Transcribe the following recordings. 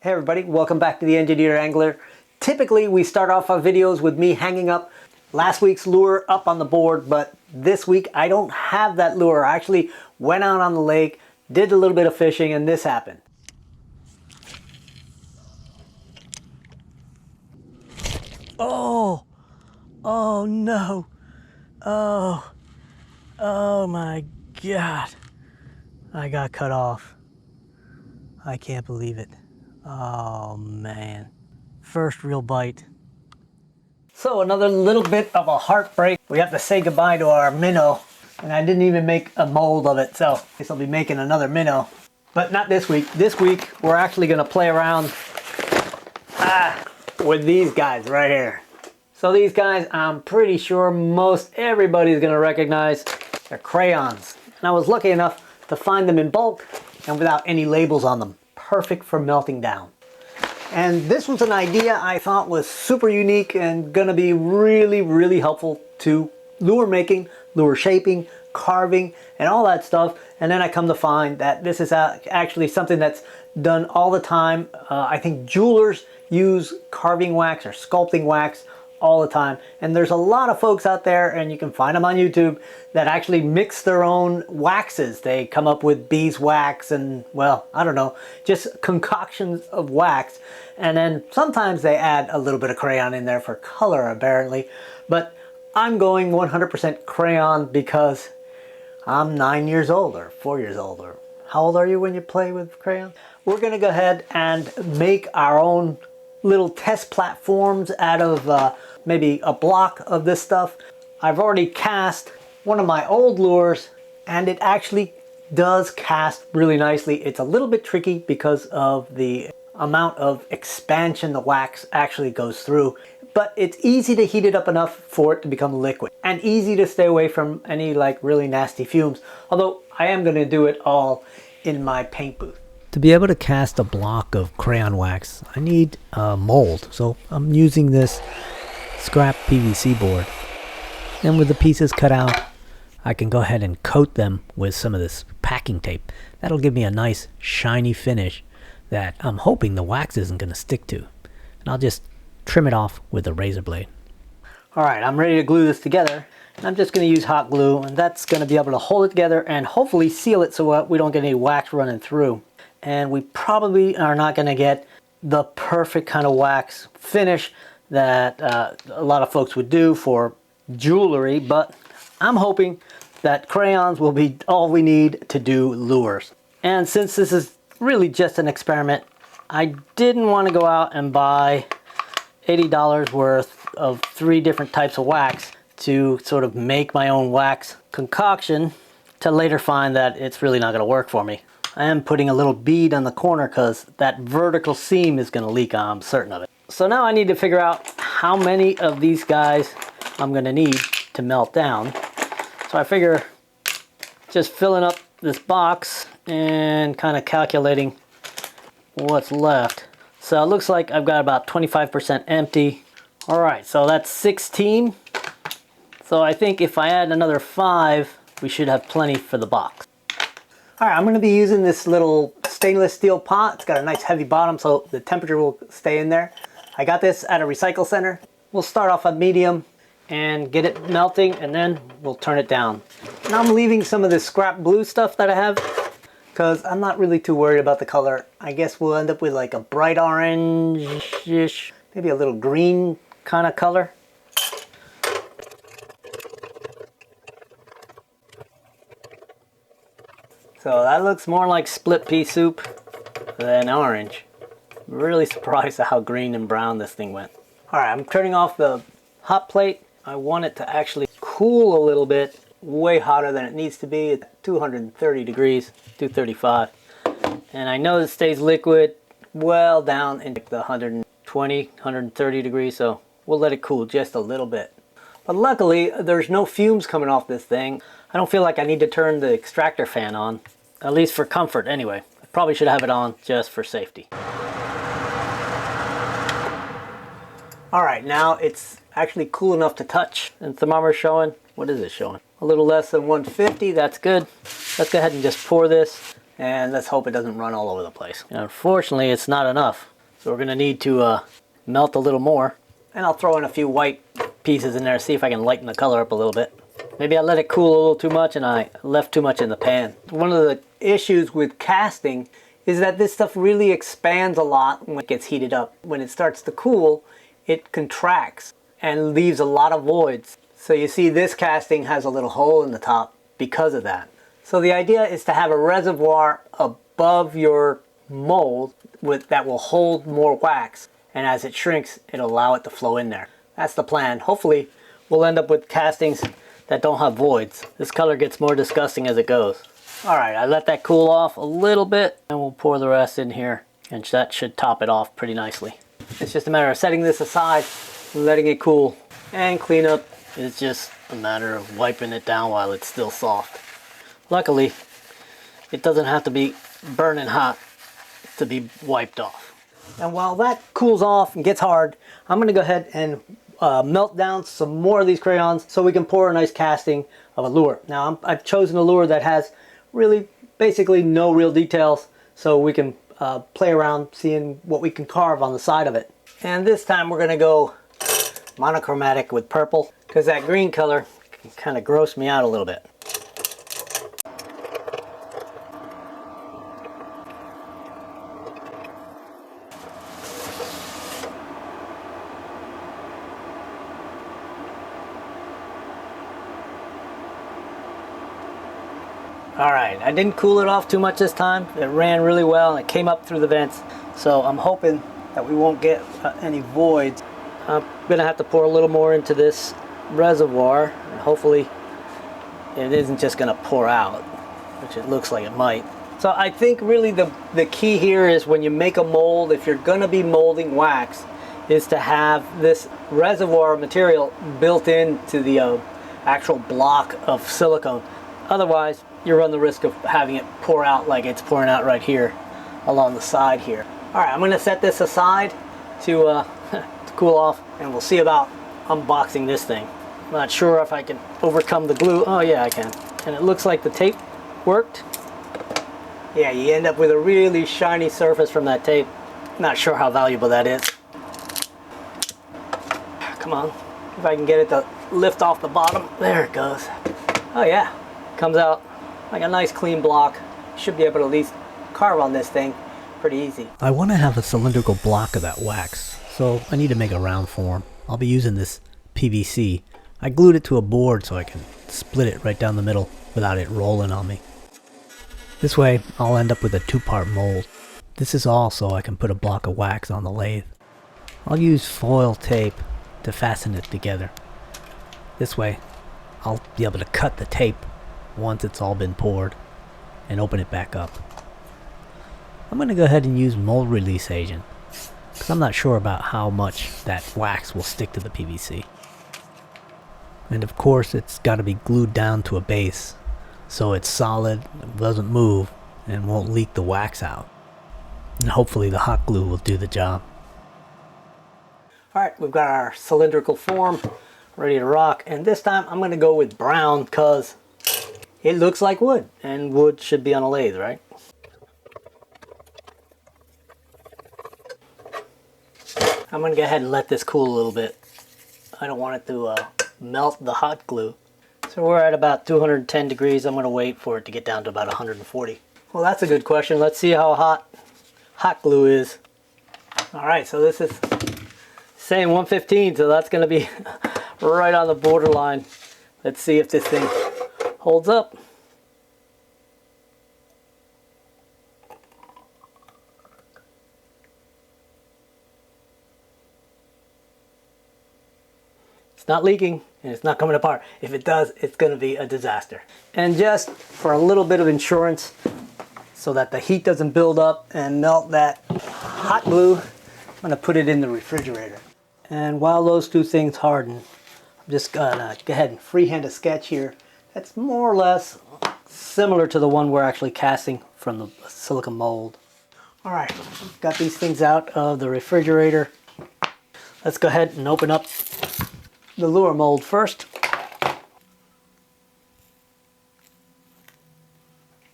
Hey everybody, welcome back to the Engineer Angler. Typically we start off our videos with me hanging up last week's lure up on the board, but this week I don't have that lure. I actually went out on the lake, did a little bit of fishing, and this happened. Oh no. Oh my God. I got cut off. I can't believe it. Oh man. First real bite. So another little bit of a heartbreak. We have to say goodbye to our minnow. And I didn't even make a mold of it, so I guess I'll be making another minnow. But not this week. This week we're actually gonna play around with these guys right here. So these guys, I'm pretty sure most everybody's gonna recognize. They're crayons. And I was lucky enough to find them in bulk and without any labels on them. Perfect for melting down. And this was an idea I thought was super unique and gonna be really helpful to lure making, lure shaping, carving, and all that stuff. And then I come to find that this is actually something that's done all the time. I think jewelers use carving wax or sculpting wax all the time. And there's a lot of folks out there, and you can find them on YouTube, that actually mix their own waxes. They come up with beeswax and, well, I don't know, just concoctions of wax. And then sometimes they add a little bit of crayon in there for color, apparently. But I'm going 100% crayon because I'm 9 years old or 4 years old. Or how old are you when you play with crayon? We're gonna go ahead and make our own little test platforms out of maybe a block of this stuff. I've already cast one of my old lures and it actually does cast really nicely. It's a little bit tricky because of the amount of expansion the wax actually goes through, but it's easy to heat it up enough for it to become liquid and easy to stay away from any like really nasty fumes. Although I am going to do it all in my paint booth. To be able to cast a block of crayon wax, I need a mold. So I'm using this scrap PVC board. And with the pieces cut out, I can go ahead and coat them with some of this packing tape. That'll give me a nice shiny finish that I'm hoping the wax isn't going to stick to. And I'll just trim it off with a razor blade. Alright, I'm ready to glue this together. I'm just going to use hot glue, and that's going to be able to hold it together and hopefully seal it so we don't get any wax running through. And we probably are not going to get the perfect kind of wax finish that a lot of folks would do for jewelry, but I'm hoping that crayons will be all we need to do lures. And since this is really just an experiment, I didn't want to go out and buy $80 worth of 3 different types of wax to sort of make my own wax concoction to later find that it's really not going to work for me. I am putting a little bead on the corner because that vertical seam is going to leak, I'm certain of it. So now I need to figure out how many of these guys I'm going to need to melt down. So I figure just filling up this box and kind of calculating what's left. So it looks like I've got about 25% empty. All right, so that's 16. So I think if I add another 5, we should have plenty for the box. All right, I'm gonna be using this little stainless steel pot. It's got a nice heavy bottom so the temperature will stay in there. I got this at a recycle center. We'll start off at medium and get it melting, and then we'll turn it down. And I'm leaving some of this scrap blue stuff that I have because I'm not really too worried about the color. I guess we'll end up with like a bright orange-ish, maybe a little green kind of color. So that looks more like split pea soup than orange. I'm really surprised at how green and brown this thing went. All right, I'm turning off the hot plate. I want it to actually cool a little bit, way hotter than it needs to be at 230 degrees, 235. And I know it stays liquid well down in the 120, 130 degrees, so we'll let it cool just a little bit. But luckily, there's no fumes coming off this thing. I don't feel like I need to turn the extractor fan on, at least for comfort anyway. I probably should have it on just for safety. All right, now it's actually cool enough to touch, and thermometer's showing, what is it showing? A little less than 150, that's good. Let's go ahead and just pour this, and let's hope it doesn't run all over the place. And unfortunately, it's not enough. So we're gonna need to melt a little more. And I'll throw in a few white pieces in there, see if I can lighten the color up a little bit. Maybe I let it cool a little too much and I left too much in the pan. One of the issues with casting is that this stuff really expands a lot when it gets heated up. When it starts to cool, it contracts and leaves a lot of voids. So you see this casting has a little hole in the top because of that. So the idea is to have a reservoir above your mold that will hold more wax. And as it shrinks, it'll allow it to flow in there. That's the plan. Hopefully, we'll end up with castings that don't have voids. This color gets more disgusting as it goes. All right, I let that cool off a little bit and we'll pour the rest in here and that should top it off pretty nicely. It's just a matter of setting this aside, letting it cool, and cleanup is just a matter of wiping it down while it's still soft. Luckily, it doesn't have to be burning hot to be wiped off. And while that cools off and gets hard, I'm gonna go ahead and melt down some more of these crayons so we can pour a nice casting of a lure. Now I've chosen a lure that has really basically no real details, so we can play around seeing what we can carve on the side of it. And this time we're gonna go monochromatic with purple because that green color can kind of gross me out a little bit. Alright, I didn't cool it off too much this time. It ran really well and it came up through the vents. So I'm hoping that we won't get any voids. I'm going to have to pour a little more into this reservoir. And hopefully it isn't just going to pour out, which it looks like it might. So I think really the key here is when you make a mold, if you're going to be molding wax, is to have this reservoir material built into the actual block of silicone. Otherwise, you run the risk of having it pour out like it's pouring out right here along the side here. All right, I'm gonna set this aside to cool off and we'll see about unboxing this thing. I'm not sure if I can overcome the glue. Oh yeah, I can. And it looks like the tape worked. Yeah, you end up with a really shiny surface from that tape. Not sure how valuable that is. Come on, if I can get it to lift off the bottom. There it goes. Oh yeah, comes out like a nice clean block. Should be able to at least carve on this thing pretty easy. I want to have a cylindrical block of that wax, so I need to make a round form. I'll be using this PVC. I glued it to a board so I can split it right down the middle without it rolling on me. This way I'll end up with a two-part mold. This is all so I can put a block of wax on the lathe. I'll use foil tape to fasten it together. This way I'll be able to cut the tape once it's all been poured and open it back up. I'm going to go ahead and use mold release agent because I'm not sure about how much that wax will stick to the PVC. And of course it's got to be glued down to a base so it's solid, doesn't move, and won't leak the wax out. And hopefully the hot glue will do the job. Alright, we've got our cylindrical form ready to rock, and this time I'm going to go with brown because it looks like wood, and wood should be on a lathe, right? I'm going to go ahead and let this cool a little bit. I don't want it to melt the hot glue. So we're at about 210 degrees. I'm going to wait for it to get down to about 140. Well, that's a good question. Let's see how hot glue is. All right, so this is saying 115, so that's going to be right on the borderline. Let's see if this thing holds up. It's not leaking and it's not coming apart. If it does, it's going to be a disaster. And just for a little bit of insurance, so that the heat doesn't build up and melt that hot glue, I'm going to put it in the refrigerator. And while those two things harden, I'm just going to go ahead and freehand a sketch here that's more or less similar to the one we're actually casting from the silicone mold. All right, got these things out of the refrigerator. Let's go ahead and open up the lure mold first.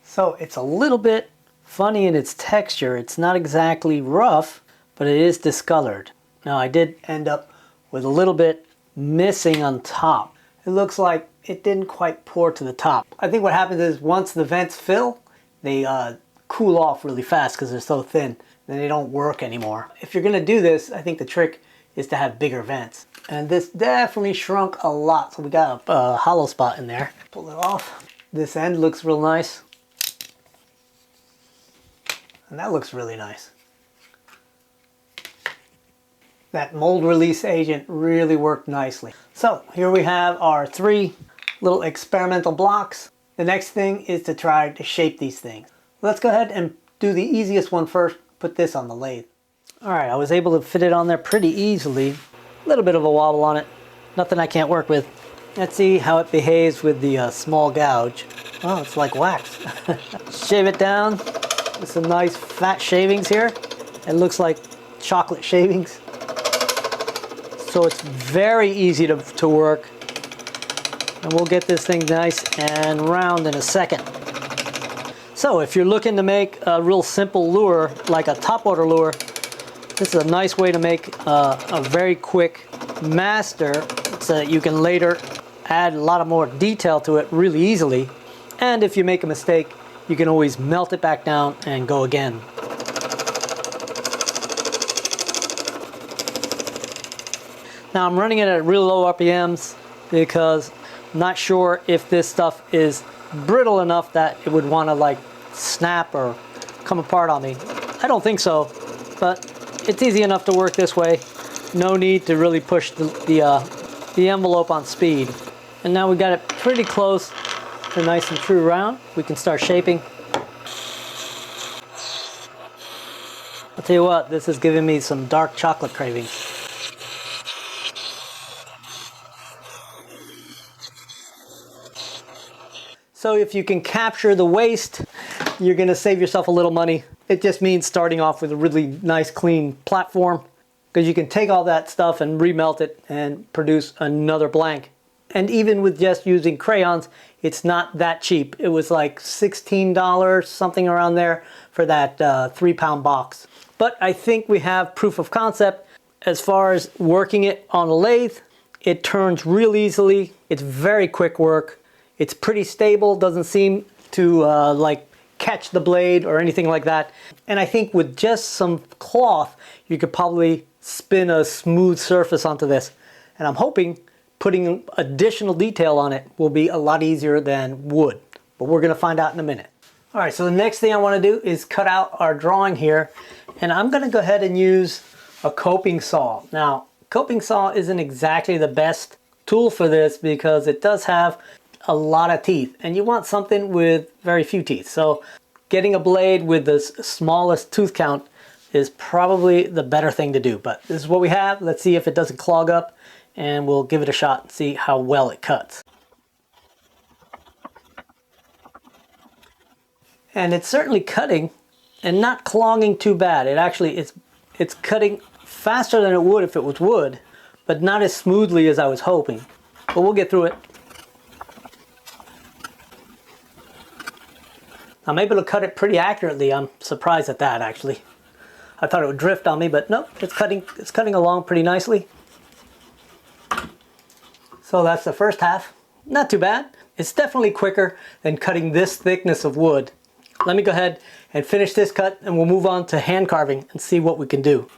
So it's a little bit funny in its texture. It's not exactly rough, but it is discolored. Now I did end up with a little bit missing on top. It looks like it didn't quite pour to the top. I think what happens is once the vents fill, they cool off really fast because they're so thin, then they don't work anymore. If you're gonna do this, I think the trick is to have bigger vents. And this definitely shrunk a lot, so we got a hollow spot in there. Pull it off. This end looks real nice. And that looks really nice. That mold release agent really worked nicely. So here we have our 3 little experimental blocks. The next thing is to try to shape these things. Let's go ahead and do the easiest one first, put this on the lathe. All right, I was able to fit it on there pretty easily. A little bit of a wobble on it, nothing I can't work with. Let's see how it behaves with the small gouge. Oh, it's like wax. Shave it down with some nice fat shavings here. It looks like chocolate shavings. So it's very easy to work. And we'll get this thing nice and round in a second. So if you're looking to make a real simple lure, like a topwater lure, this is a nice way to make a very quick master so that you can later add a lot of more detail to it really easily. And if you make a mistake, you can always melt it back down and go again. Now I'm running it at real low RPMs because I'm not sure if this stuff is brittle enough that it would want to like snap or come apart on me. I don't think so, but it's easy enough to work this way. No need to really push the envelope on speed. And now we got it pretty close to nice and true round. We can start shaping. I'll tell you what, this is giving me some dark chocolate cravings. So if you can capture the waste, you're gonna save yourself a little money. It just means starting off with a really nice clean platform, because you can take all that stuff and remelt it and produce another blank. And even with just using crayons, it's not that cheap. It was like $16, something around there, for that 3-pound box. But I think we have proof of concept. As far as working it on a lathe, it turns real easily. It's very quick work. It's pretty stable, doesn't seem to like catch the blade or anything like that. And I think with just some cloth, you could probably spin a smooth surface onto this. And I'm hoping putting additional detail on it will be a lot easier than wood. But we're gonna find out in a minute. All right, so the next thing I wanna do is cut out our drawing here. And I'm gonna go ahead and use a coping saw. Now, coping saw isn't exactly the best tool for this because it does have a lot of teeth, and you want something with very few teeth. So getting a blade with the smallest tooth count is probably the better thing to do. But this is what we have. Let's see if it doesn't clog up, and we'll give it a shot and see how well it cuts. And it's certainly cutting and not clogging too bad. It actually it's cutting faster than it would if it was wood, but not as smoothly as I was hoping. But we'll get through it. I'm able to cut it pretty accurately. I'm surprised at that, actually. I thought it would drift on me, but nope, it's cutting along pretty nicely. So that's the first half. Not too bad. It's definitely quicker than cutting this thickness of wood. Let me go ahead and finish this cut, and we'll move on to hand carving and see what we can do.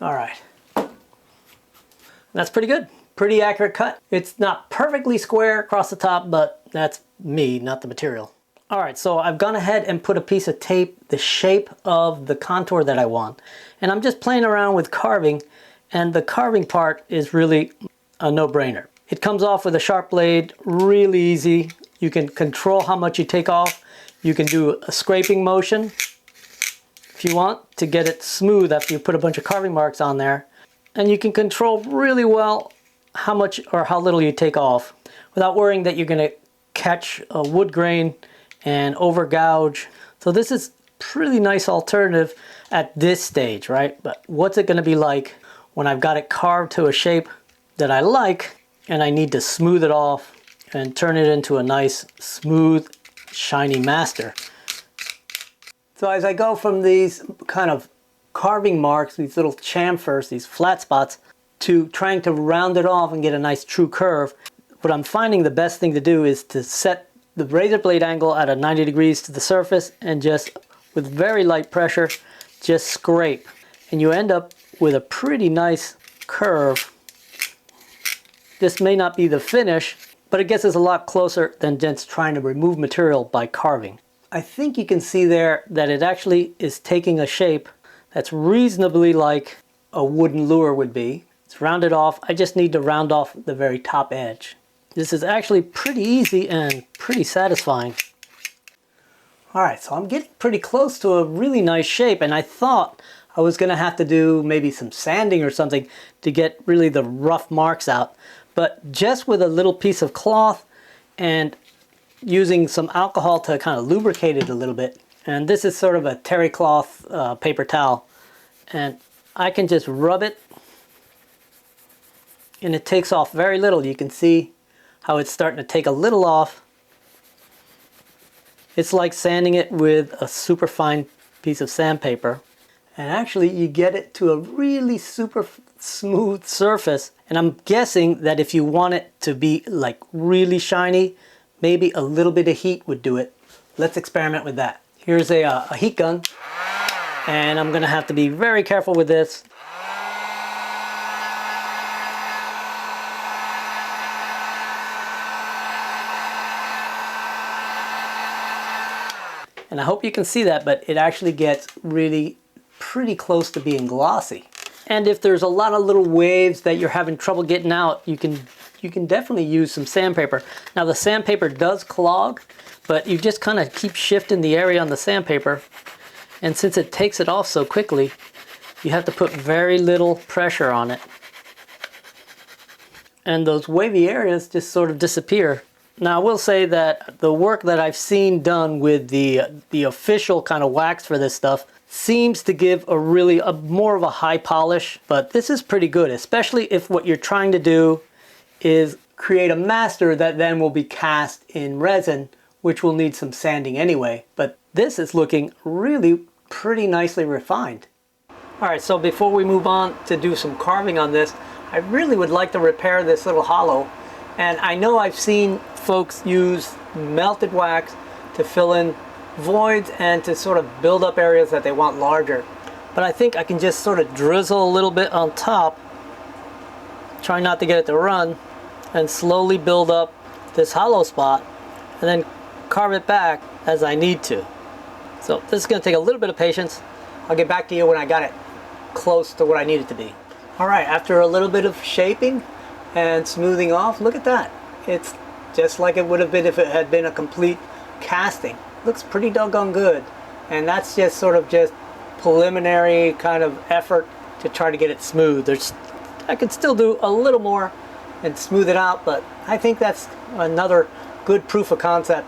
All right. That's pretty good. Pretty accurate cut. It's not perfectly square across the top, but that's me, not the material. All right, so I've gone ahead and put a piece of tape the shape of the contour that I want. And I'm just playing around with carving, and the carving part is really a no-brainer. It comes off with a sharp blade, really easy. You can control how much you take off. You can do a scraping motion if you want to get it smooth after you put a bunch of carving marks on there. And you can control really well how much or how little you take off without worrying that you're going to catch a wood grain and over gouge. So this is pretty nice alternative at this stage, right? But what's it going to be like when I've got it carved to a shape that I like and I need to smooth it off and turn it into a nice, smooth, shiny master? So as I go from these kind of carving marks, these little chamfers, these flat spots, to trying to round it off and get a nice true curve, what I'm finding the best thing to do is to set the razor blade angle at a 90 degrees to the surface and just with very light pressure, just scrape. And you end up with a pretty nice curve. This may not be the finish, but it gets us a lot closer than just trying to remove material by carving. I think you can see there that it actually is taking a shape that's reasonably like a wooden lure would be. It's rounded off. I just need to round off the very top edge. This is actually pretty easy and pretty satisfying. Alright, so I'm getting pretty close to a really nice shape, and I thought I was going to have to do maybe some sanding or something to get really the rough marks out. But just with a little piece of cloth and using some alcohol to kind of lubricate it a little bit, and this is sort of a terry cloth paper towel, and I can just rub it and it takes off very little. You can see how it's starting to take a little off. It's like sanding it with a super fine piece of sandpaper, and actually you get it to a really super smooth surface. And I'm guessing that if you want it to be like really shiny, maybe a little bit of heat would do it. Let's experiment with that. Here's a heat gun, and I'm gonna have to be very careful with this. And I hope you can see that, but it actually gets really pretty close to being glossy. And if there's a lot of little waves that you're having trouble getting out, you can definitely use some sandpaper. Now the sandpaper does clog, but you just kind of keep shifting the area on the sandpaper. And since it takes it off so quickly, you have to put very little pressure on it. And those wavy areas just sort of disappear. Now I will say that the work that I've seen done with the official kind of wax for this stuff seems to give a really more of a high polish, but this is pretty good, especially if what you're trying to do is create a master that then will be cast in resin, which will need some sanding anyway. But this is looking really pretty nicely refined. Alright, so before we move on to do some carving on this, I really would like to repair this little hollow. And I know I've seen folks use melted wax to fill in voids and to sort of build up areas that they want larger. But I think I can just sort of drizzle a little bit on top, try not to get it to run, and slowly build up this hollow spot and then carve it back as I need to. So this is going to take a little bit of patience. I'll get back to you when I got it close to what I need it to be. Alright, after a little bit of shaping and smoothing off, look at that. It's just like it would have been if it had been a complete casting. Looks pretty doggone good. And that's just sort of just preliminary kind of effort to try to get it smooth. I could still do a little more and smooth it out, but I think that's another good proof of concept.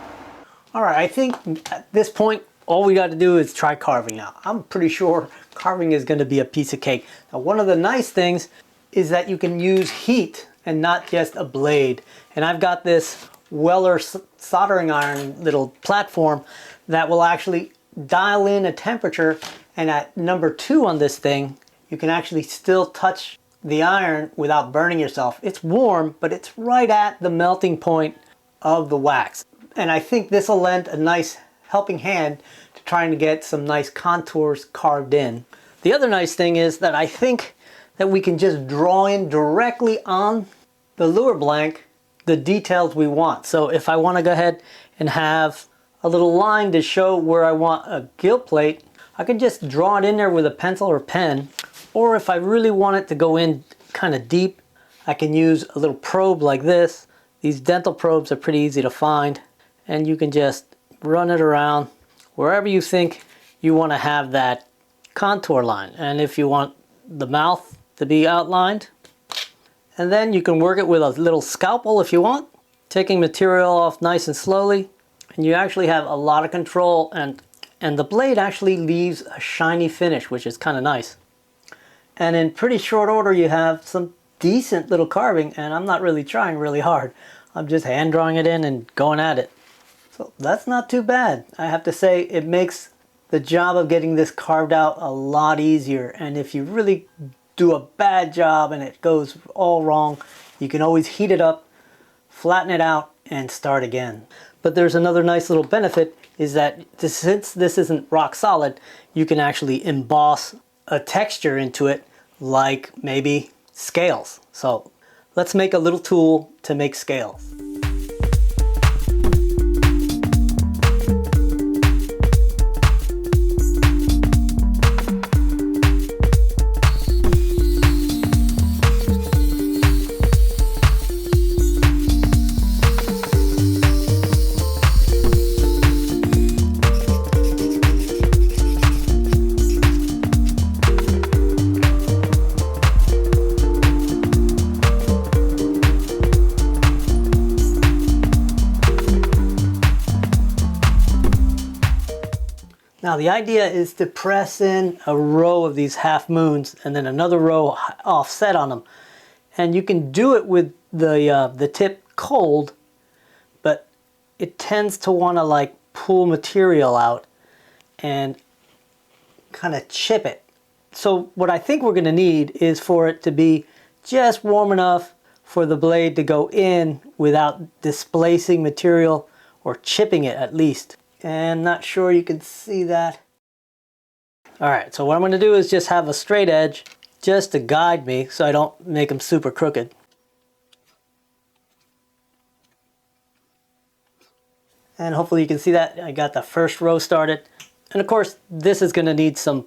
Alright, I think at this point all we got to do is try carving now. I'm pretty sure carving is going to be a piece of cake. Now one of the nice things is that you can use heat and not just a blade. And I've got this Weller soldering iron little platform that will actually dial in a temperature, and at number 2 on this thing you can actually still touch the iron without burning yourself. It's warm, but it's right at the melting point of the wax. And I think this will lend a nice helping hand to trying to get some nice contours carved in. The other nice thing is that I think that we can just draw in directly on the lure blank the details we want. So if I want to go ahead and have a little line to show where I want a gill plate, I can just draw it in there with a pencil or pen. Or if I really want it to go in kind of deep, I can use a little probe like this. These dental probes are pretty easy to find, and you can just run it around wherever you think you want to have that contour line. And if you want the mouth to be outlined, and then you can work it with a little scalpel if you want, taking material off nice and slowly, and you actually have a lot of control, and the blade actually leaves a shiny finish, which is kind of nice. And in pretty short order you have some decent little carving, and I'm not really trying really hard. I'm just hand drawing it in and going at it. So that's not too bad. I have to say it makes the job of getting this carved out a lot easier. And if you really do a bad job and it goes all wrong, you can always heat it up, flatten it out, and start again. But there's another nice little benefit, is that since this isn't rock solid, you can actually emboss a texture into it, like maybe scales. So let's make a little tool to make scales. Now the idea is to press in a row of these half moons and then another row offset on them. And you can do it with the tip cold, but it tends to want to like pull material out and kind of chip it. So what I think we're going to need is for it to be just warm enough for the blade to go in without displacing material or chipping it at least. And not sure you can see that. Alright, so what I'm going to do is just have a straight edge just to guide me so I don't make them super crooked. And hopefully you can see that I got the first row started. And of course this is going to need some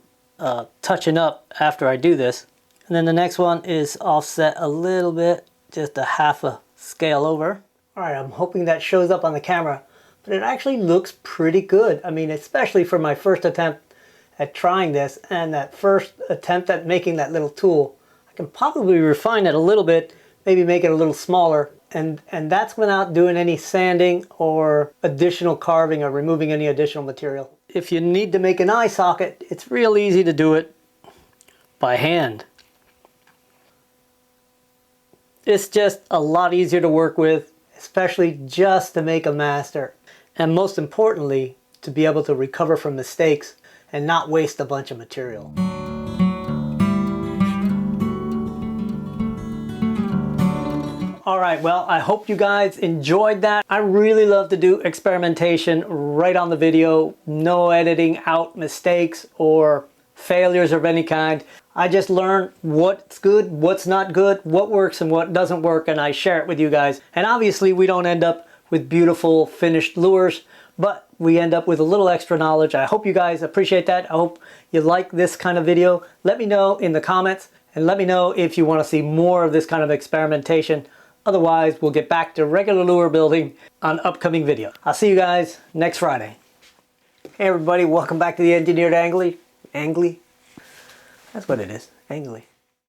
touching up after I do this. And then the next one is offset a little bit, just a half a scale over. Alright, I'm hoping that shows up on the camera. But it actually looks pretty good. I mean, especially for my first attempt at trying this and that first attempt at making that little tool. I can probably refine it a little bit, maybe make it a little smaller. And that's without doing any sanding or additional carving or removing any additional material. If you need to make an eye socket, it's real easy to do it by hand. It's just a lot easier to work with, especially just to make a master. And most importantly, to be able to recover from mistakes and not waste a bunch of material. Alright, well, I hope you guys enjoyed that. I really love to do experimentation right on the video. No editing out mistakes or failures of any kind. I just learn what's good, what's not good, what works and what doesn't work, and I share it with you guys. And obviously we don't end up with beautiful finished lures, but we end up with a little extra knowledge. I hope you guys appreciate that. I hope you like this kind of video. Let me know in the comments and let me know if you want to see more of this kind of experimentation. Otherwise, we'll get back to regular lure building on upcoming video. I'll see you guys next Friday. Hey everybody, welcome back to the Engineered Angly. Angly? That's what it is, Angly.